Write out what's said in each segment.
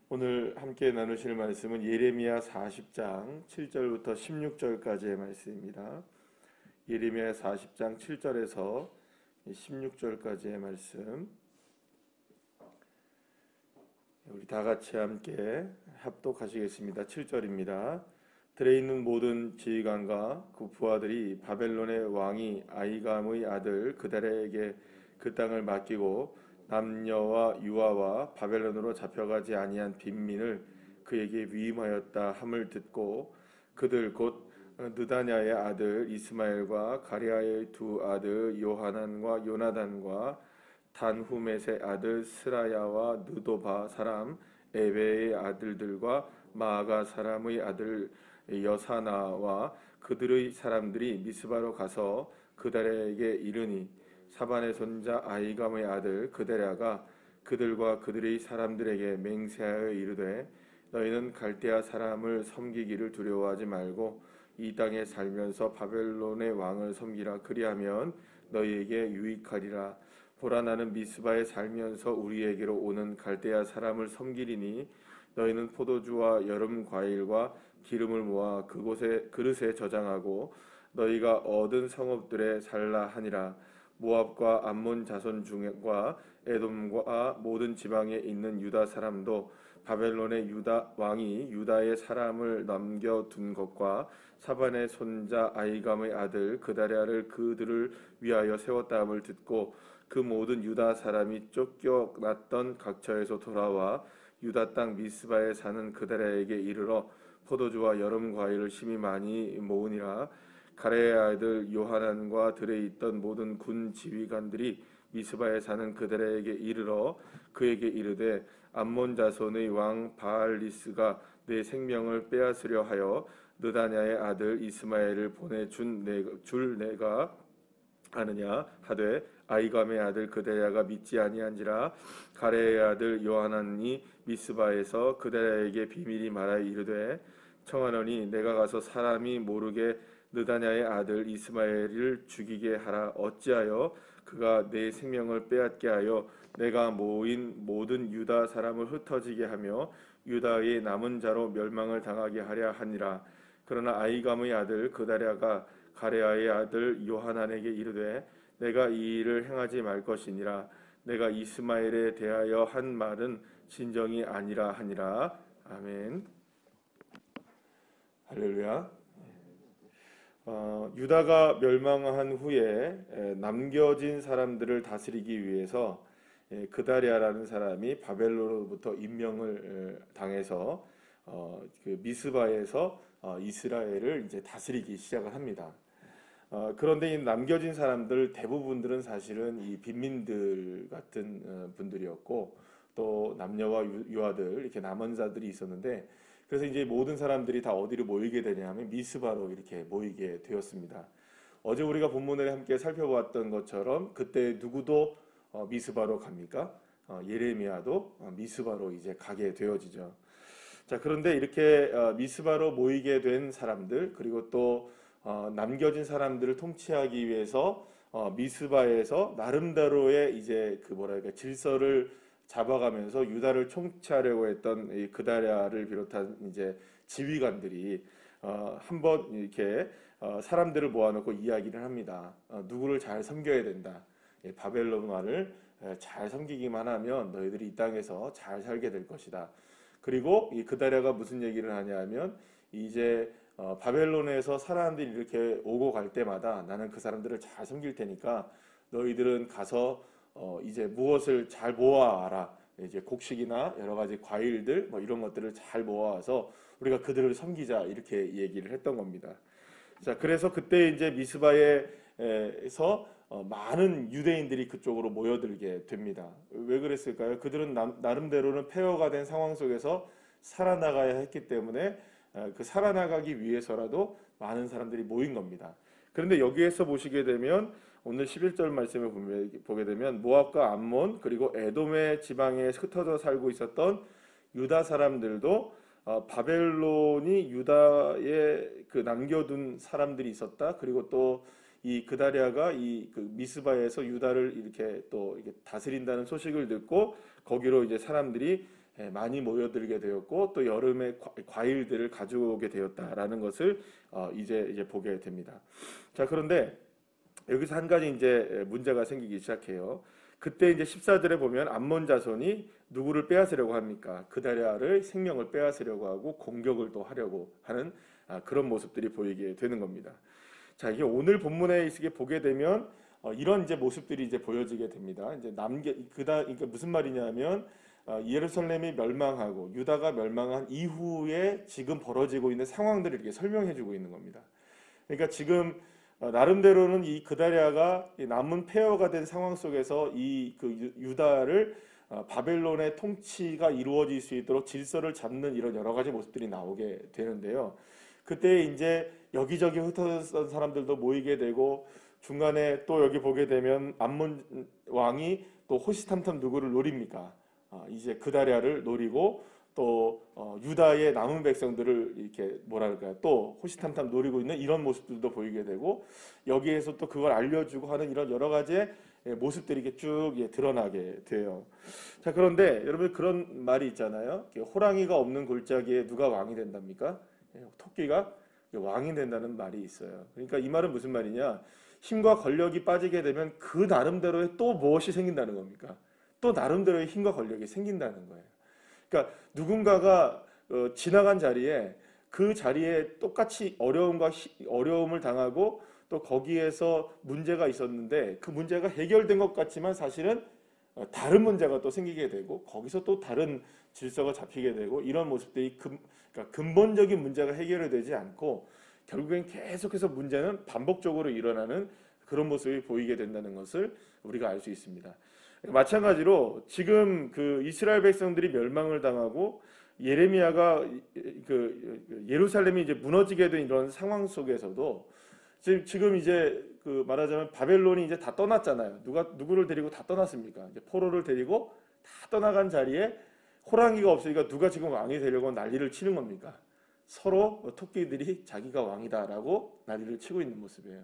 오늘 함께 나누실 말씀은 예레미야 40장 7절부터 16절까지의 말씀입니다. 예레미야 40장 7절에서 16절까지의 말씀, 우리 다 같이 함께 합독하시겠습니다. 7절입니다. 들에 있는 모든 지휘관과 그 부하들이 바벨론의 왕이 아히감의 아들 그달에게 그 땅을 맡기고 남녀와 유아와 바벨론으로 잡혀가지 아니한 빈민을 그에게 위임하였다 함을 듣고 그들 곧 느다냐의 아들 이스마엘과 가랴의 두 아들 요하난과 요나단과 단후멧의 아들 스라야와 느도바 사람 에베의 아들들과 마아가 사람의 아들 여사나와 그들의 사람들이 미스바로 가서 그달에게 이르니 사반의 손자 아히감의 아들 그데랴가 그들과 그들의 사람들에게 맹세하여 이르되 너희는 갈대아 사람을 섬기기를 두려워하지 말고 이 땅에 살면서 바벨론의 왕을 섬기라. 그리하면 너희에게 유익하리라. 보라, 나는 미스바에 살면서 우리에게로 오는 갈대아 사람을 섬기리니 너희는 포도주와 여름 과일과 기름을 모아 그곳에 그릇에 저장하고 너희가 얻은 성읍들에 살라 하니라. 모압과 암몬 자손 중과 에돔과 모든 지방에 있는 유다 사람도 바벨론의 유다 왕이 유다의 사람을 남겨둔 것과 사반의 손자 아히감의 아들 그다랴를 그들을 위하여 세웠다 함을 듣고 그 모든 유다 사람이 쫓겨났던 각처에서 돌아와 유다 땅 미스바에 사는 그다랴에게 이르러 포도주와 여름 과일을 심히 많이 모으니라. 가레의 아들 요하난과 들에 있던 모든 군 지휘관들이 미스바에 사는 그들에게 이르러 그에게 이르되 암몬 자손의 왕 바알리스가 내 생명을 빼앗으려 하여 느다냐의 아들 이스마엘을 보내줄 내가 아느냐 하되 아히감의 아들 그데랴가 믿지 아니한지라. 가레의 아들 요하난이 미스바에서 그데랴에게 비밀이 말하여 이르되 청하노니 내가 가서 사람이 모르게 느다냐의 아들 이스마엘을 죽이게 하라. 어찌하여 그가 내 생명을 빼앗게 하여 내가 모인 모든 유다 사람을 흩어지게 하며 유다의 남은 자로 멸망을 당하게 하려 하니라. 그러나 아히감의 아들 그다랴가 가레아의 아들 요하난에게 이르되 내가 이 일을 행하지 말 것이니라. 내가 이스마엘에 대하여 한 말은 진정이 아니라 하니라. 아멘. 할렐루야. 유다가 멸망한 후에 남겨진 사람들을 다스리기 위해서 그다랴라는 사람이 바벨론으로부터 임명을 당해서 그 미스바에서 이스라엘을 이제 다스리기 시작을 합니다. 그런데 이 남겨진 사람들 대부분들은 사실은 이 빈민들 같은 분들이었고 또 남녀와 유아들 이렇게 남은 자들이 있었는데 그래서 이제 모든 사람들이 다 어디로 모이게 되냐면 미스바로 이렇게 모이게 되었습니다. 어제 우리가 본문을 함께 살펴보았던 것처럼 그때 누구도 미스바로 갑니까? 예레미야도 미스바로 이제 가게 되어지죠. 자, 그런데 이렇게 미스바로 모이게 된 사람들 그리고 또 남겨진 사람들을 통치하기 위해서 미스바에서 나름대로의 이제 그 뭐랄까 질서를 잡아가면서 유다를 통치하려고 했던 이 그다랴를 비롯한 이제 지휘관들이 한번 이렇게 사람들을 모아놓고 이야기를 합니다. 누구를 잘 섬겨야 된다. 바벨론과를 잘 섬기기만 하면 너희들이 이 땅에서 잘 살게 될 것이다. 그리고 이 그다랴가 무슨 얘기를 하냐면 이제 바벨론에서 사람들이 이렇게 오고 갈 때마다 나는 그 사람들을 잘 섬길 테니까 너희들은 가서 이제 무엇을 잘 모아와라. 이제 곡식이나 여러 가지 과일들 뭐 이런 것들을 잘 모아와서 우리가 그들을 섬기자 이렇게 얘기를 했던 겁니다. 자, 그래서 그때 이제 미스바에서 많은 유대인들이 그쪽으로 모여들게 됩니다. 왜 그랬을까요? 그들은 나름대로는 폐허가 된 상황 속에서 살아나가야 했기 때문에 그 살아나가기 위해서라도 많은 사람들이 모인 겁니다. 그런데 여기에서 보시게 되면 오늘 11절 말씀을 보게 되면 모압과 암몬 그리고 에돔의 지방에 흩어져 살고 있었던 유다 사람들도 바벨론이 유다에 그 남겨둔 사람들이 있었다. 그리고 또 이 그다랴가 이 그 미스바에서 유다를 이렇게 또 이렇게 다스린다는 소식을 듣고 거기로 이제 사람들이 많이 모여들게 되었고 또 여름에 과일들을 가져오게 되었다라는 것을 이제 보게 됩니다. 자, 그런데 여기서 한 가지 이제 문제가 생기기 시작해요. 그때 이제 14절에 보면 암몬 자손이 누구를 빼앗으려고 합니까? 그다랴를 생명을 빼앗으려고 하고 공격을 또 하려고 하는 그런 모습들이 보이게 되는 겁니다. 자, 이게 오늘 본문에 이렇게 보게 되면 이런 이제 모습들이 이제 보여지게 됩니다. 이제 그러니까 무슨 말이냐면 예루살렘이 멸망하고 유다가 멸망한 이후에 지금 벌어지고 있는 상황들을 이렇게 설명해주고 있는 겁니다. 그러니까 지금 나름대로는 이 그다랴가 남은 폐허가 된 상황 속에서 이 그 유다를 바벨론의 통치가 이루어질 수 있도록 질서를 잡는 이런 여러 가지 모습들이 나오게 되는데요. 그때 이제 여기저기 흩어졌던 사람들도 모이게 되고 중간에 또 여기 보게 되면 암몬 왕이 또 호시탐탐 누구를 노립니까? 이제 그다랴를 노리고 또 유다의 남은 백성들을 이렇게 뭐랄까요, 또 호시탐탐 노리고 있는 이런 모습들도 보이게 되고 여기에서 또 그걸 알려주고 하는 이런 여러 가지의 모습들이 이렇게 쭉 드러나게 돼요. 자, 그런데 여러분 그런 말이 있잖아요. 호랑이가 없는 골짜기에 누가 왕이 된답니까? 토끼가 왕이 된다는 말이 있어요. 그러니까 이 말은 무슨 말이냐? 힘과 권력이 빠지게 되면 그 나름대로의 또 무엇이 생긴다는 겁니까? 또 나름대로의 힘과 권력이 생긴다는 거예요. 그러니까 누군가가 지나간 자리에 그 자리에 똑같이 어려움을 당하고 또 거기에서 문제가 있었는데 그 문제가 해결된 것 같지만 사실은 다른 문제가 또 생기게 되고 거기서 또 다른 질서가 잡히게 되고 이런 모습들이 그러니까 근본적인 문제가 해결이 되지 않고 결국엔 계속해서 문제는 반복적으로 일어나는 그런 모습이 보이게 된다는 것을 우리가 알 수 있습니다. 마찬가지로 지금 그 이스라엘 백성들이 멸망을 당하고 예레미야가 그 예루살렘이 이제 무너지게 된 이런 상황 속에서도 지금 이제 그 말하자면 바벨론이 이제 다 떠났잖아요. 누구를 데리고 다 떠났습니까? 이제 포로를 데리고 다 떠나간 자리에 호랑이가 없으니까 누가 지금 왕이 되려고 난리를 치는 겁니까? 서로 토끼들이 자기가 왕이다라고 난리를 치고 있는 모습이에요.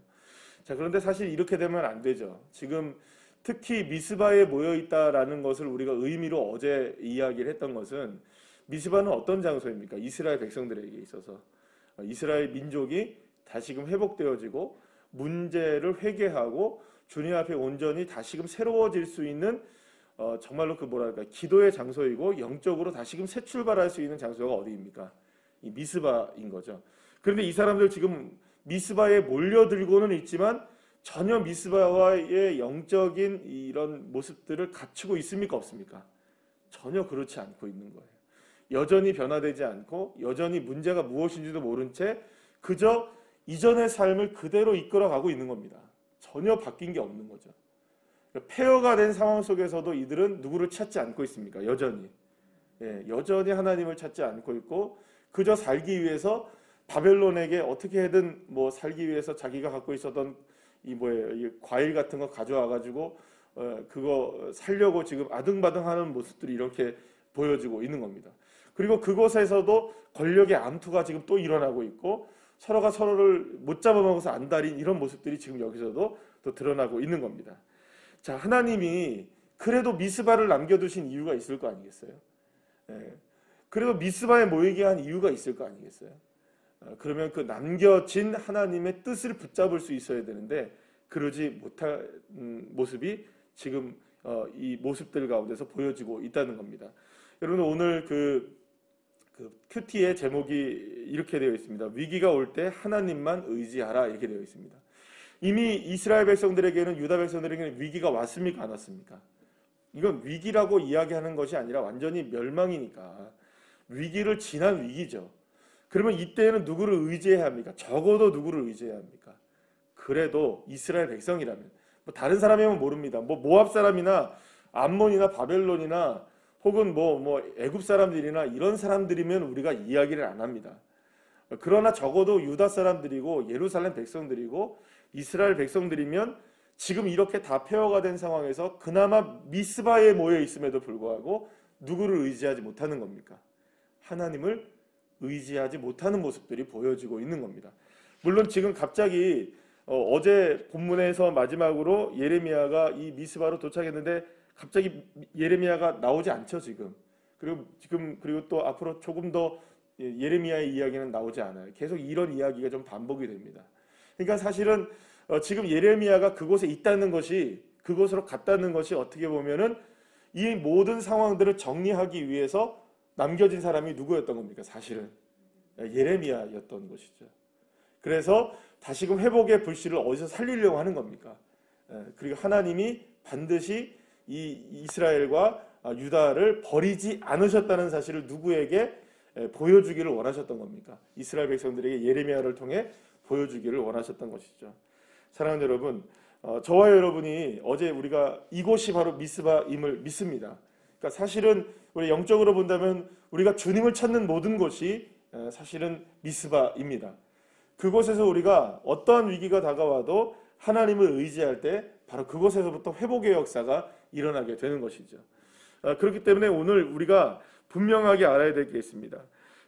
자, 그런데 사실 이렇게 되면 안 되죠. 지금 특히 미스바에 모여 있다라는 것을 우리가 의미로 어제 이야기를 했던 것은 미스바는 어떤 장소입니까? 이스라엘 백성들에게 있어서 이스라엘 민족이 다시금 회복되어지고 문제를 회개하고 주님 앞에 온전히 다시금 새로워질 수 있는 정말로 그 뭐랄까 기도의 장소이고 영적으로 다시금 새 출발할 수 있는 장소가 어디입니까? 이 미스바인 거죠. 그런데 이 사람들 지금 미스바에 몰려들고는 있지만 전혀 미스바와의 영적인 이런 모습들을 갖추고 있습니까? 없습니까? 전혀 그렇지 않고 있는 거예요. 여전히 변화되지 않고 여전히 문제가 무엇인지도 모른 채 그저 이전의 삶을 그대로 이끌어가고 있는 겁니다. 전혀 바뀐 게 없는 거죠. 폐허가 된 상황 속에서도 이들은 누구를 찾지 않고 있습니까? 여전히. 여전히 하나님을 찾지 않고 있고 그저 살기 위해서 바벨론에게 어떻게든 뭐 살기 위해서 자기가 갖고 있었던 이 과일 같은 거 가져와 가지고 그거 살려고 지금 아등바등하는 모습들이 이렇게 보여지고 있는 겁니다. 그리고 그곳에서도 권력의 암투가 지금 또 일어나고 있고 서로가 서로를 못 잡아먹어서 안달인 이런 모습들이 지금 여기서도 또 드러나고 있는 겁니다. 자, 하나님이 그래도 미스바를 남겨두신 이유가 있을 거 아니겠어요? 그래도 미스바에 모이게 한 이유가 있을 거 아니겠어요? 그러면 그 남겨진 하나님의 뜻을 붙잡을 수 있어야 되는데 그러지 못한 모습이 지금 이 모습들 가운데서 보여지고 있다는 겁니다. 여러분 오늘 그 큐티의 제목이 이렇게 되어 있습니다. 위기가 올 때 하나님만 의지하라 이렇게 되어 있습니다. 이미 이스라엘 백성들에게는 유다 백성들에게는 위기가 왔습니까? 안 왔습니까? 이건 위기라고 이야기하는 것이 아니라 완전히 멸망이니까 위기를 지난 위기죠. 그러면 이때에는 누구를 의지해야 합니까? 적어도 누구를 의지해야 합니까? 그래도 이스라엘 백성이라면 뭐 다른 사람이면 모릅니다. 뭐 모압 사람이나 암몬이나 바벨론이나 혹은 뭐 애굽 사람들이나 이런 사람들이면 우리가 이야기를 안 합니다. 그러나 적어도 유다 사람들이고 예루살렘 백성들이고 이스라엘 백성들이면 지금 이렇게 다 폐허가 된 상황에서 그나마 미스바에 모여 있음에도 불구하고 누구를 의지하지 못하는 겁니까? 하나님을 의지하지 못하는 모습들이 보여지고 있는 겁니다. 물론 지금 갑자기 어제 본문에서 마지막으로 예레미야가 이 미스바로 도착했는데 갑자기 예레미야가 나오지 않죠 지금. 그리고 또 앞으로 조금 더 예레미야의 이야기는 나오지 않아요. 계속 이런 이야기가 좀 반복이 됩니다. 그러니까 사실은 지금 예레미야가 그곳에 있다는 것이, 그곳으로 갔다는 것이 어떻게 보면은 이 모든 상황들을 정리하기 위해서 남겨진 사람이 누구였던 겁니까? 사실은 예레미야였던 것이죠. 그래서 다시금 회복의 불씨를 어디서 살리려고 하는 겁니까? 그리고 하나님이 반드시 이 이스라엘과 유다를 버리지 않으셨다는 사실을 누구에게 보여주기를 원하셨던 겁니까? 이스라엘 백성들에게 예레미야를 통해 보여주기를 원하셨던 것이죠. 사랑하는 여러분, 저와 여러분이 어제 우리가 이곳이 바로 미스바임을 믿습니다. 그러니까 사실은 우리 영적으로 본다면 우리가 주님을 찾는 모든 곳이 사실은 미스바입니다. 그곳에서 우리가 어떠한 위기가 다가와도 하나님을 의지할 때 바로 그곳에서부터 회복의 역사가 일어나게 되는 것이죠. 그렇기 때문에 오늘 우리가 분명하게 알아야 될 게 있습니다.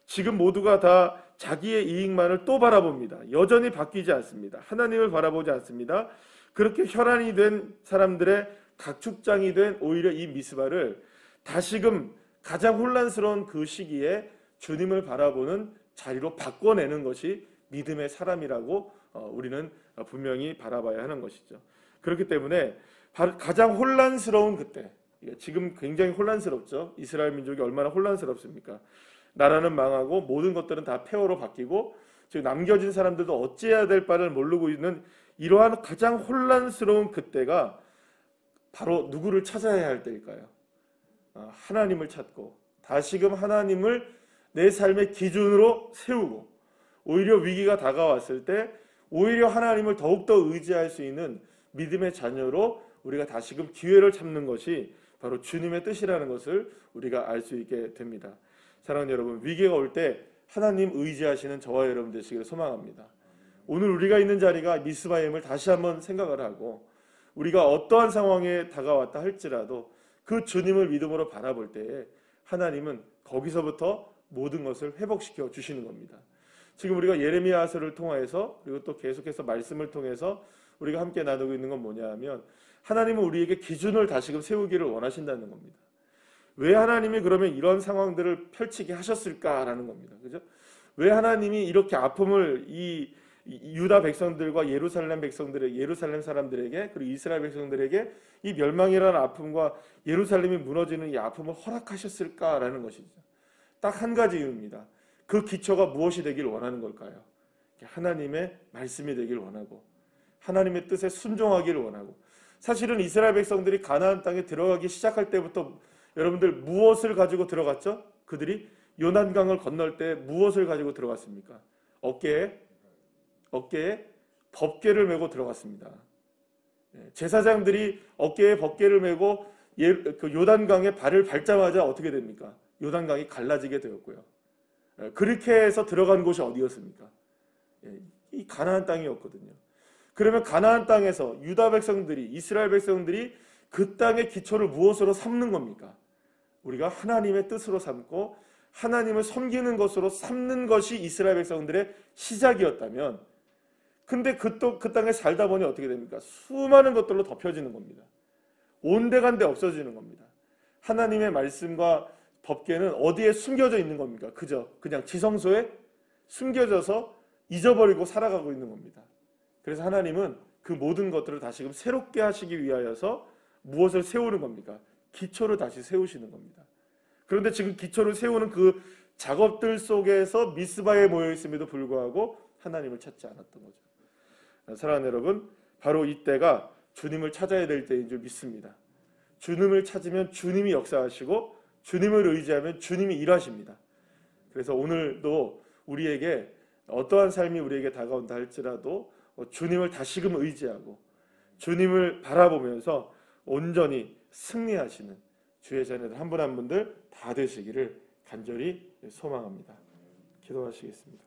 지금 모두가 다 자기의 이익만을 또 바라봅니다. 여전히 바뀌지 않습니다. 하나님을 바라보지 않습니다. 그렇게 혈안이 된 사람들의 각축장이 된 오히려 이 미스바를 다시금 가장 혼란스러운 그 시기에 주님을 바라보는 자리로 바꿔내는 것이 믿음의 사람이라고 우리는 분명히 바라봐야 하는 것이죠. 그렇기 때문에 가장 혼란스러운 그때, 지금 굉장히 혼란스럽죠. 이스라엘 민족이 얼마나 혼란스럽습니까? 나라는 망하고 모든 것들은 다 폐허로 바뀌고 지금 남겨진 사람들도 어찌해야 될 바를 모르고 있는 이러한 가장 혼란스러운 그때가 바로 누구를 찾아야 할 때일까요? 하나님을 찾고 다시금 하나님을 내 삶의 기준으로 세우고 오히려 위기가 다가왔을 때 오히려 하나님을 더욱더 의지할 수 있는 믿음의 자녀로 우리가 다시금 기회를 찾는 것이 바로 주님의 뜻이라는 것을 우리가 알 수 있게 됩니다. 사랑하는 여러분, 위기가 올 때 하나님 의지하시는 저와 여러분 되시기를 소망합니다. 오늘 우리가 있는 자리가 미스바임을 다시 한번 생각을 하고 우리가 어떠한 상황에 다가왔다 할지라도 그 주님을 믿음으로 바라볼 때에 하나님은 거기서부터 모든 것을 회복시켜 주시는 겁니다. 지금 우리가 예레미야서를 통해서 그리고 또 계속해서 말씀을 통해서 우리가 함께 나누고 있는 건 뭐냐 하면 하나님은 우리에게 기준을 다시금 세우기를 원하신다는 겁니다. 왜 하나님이 그러면 이런 상황들을 펼치게 하셨을까라는 겁니다. 그죠? 왜 하나님이 이렇게 아픔을 이 유다 백성들과 예루살렘 백성들에게, 예루살렘 사람들에게 그리고 이스라엘 백성들에게 이 멸망이라는 아픔과 예루살렘이 무너지는 이 아픔을 허락하셨을까라는 것이죠. 딱 한 가지 이유입니다. 그 기초가 무엇이 되길 원하는 걸까요? 하나님의 말씀이 되길 원하고 하나님의 뜻에 순종하기를 원하고 사실은 이스라엘 백성들이 가나안 땅에 들어가기 시작할 때부터 여러분들 무엇을 가지고 들어갔죠? 그들이 요단강을 건널 때 무엇을 가지고 들어갔습니까? 어깨에 법궤를 메고 들어갔습니다. 제사장들이 어깨에 법궤를 메고 그 요단강에 발을 밟자마자 어떻게 됩니까? 요단강이 갈라지게 되었고요. 그렇게 해서 들어간 곳이 어디였습니까? 이 가나안 땅이었거든요. 그러면 가나안 땅에서 유다 백성들이, 이스라엘 백성들이 그 땅의 기초를 무엇으로 삼는 겁니까? 우리가 하나님의 뜻으로 삼고 하나님을 섬기는 것으로 삼는 것이 이스라엘 백성들의 시작이었다면 근데 그 땅에 살다 보니 어떻게 됩니까? 수많은 것들로 덮여지는 겁니다. 온데간데 없어지는 겁니다. 하나님의 말씀과 법궤는 어디에 숨겨져 있는 겁니까? 그냥 지성소에 숨겨져서 잊어버리고 살아가고 있는 겁니다. 그래서 하나님은 그 모든 것들을 다시금 새롭게 하시기 위하여서 무엇을 세우는 겁니까? 기초를 다시 세우시는 겁니다. 그런데 지금 기초를 세우는 그 작업들 속에서 미스바에 모여 있음에도 불구하고 하나님을 찾지 않았던 거죠. 사랑하는 여러분, 바로 이때가 주님을 찾아야 될 때인 줄 믿습니다. 주님을 찾으면 주님이 역사하시고 주님을 의지하면 주님이 일하십니다. 그래서 오늘도 우리에게 어떠한 삶이 우리에게 다가온다 할지라도 주님을 다시금 의지하고 주님을 바라보면서 온전히 승리하시는 주의 자녀들 한 분 한 분들 다 되시기를 간절히 소망합니다. 기도하시겠습니다.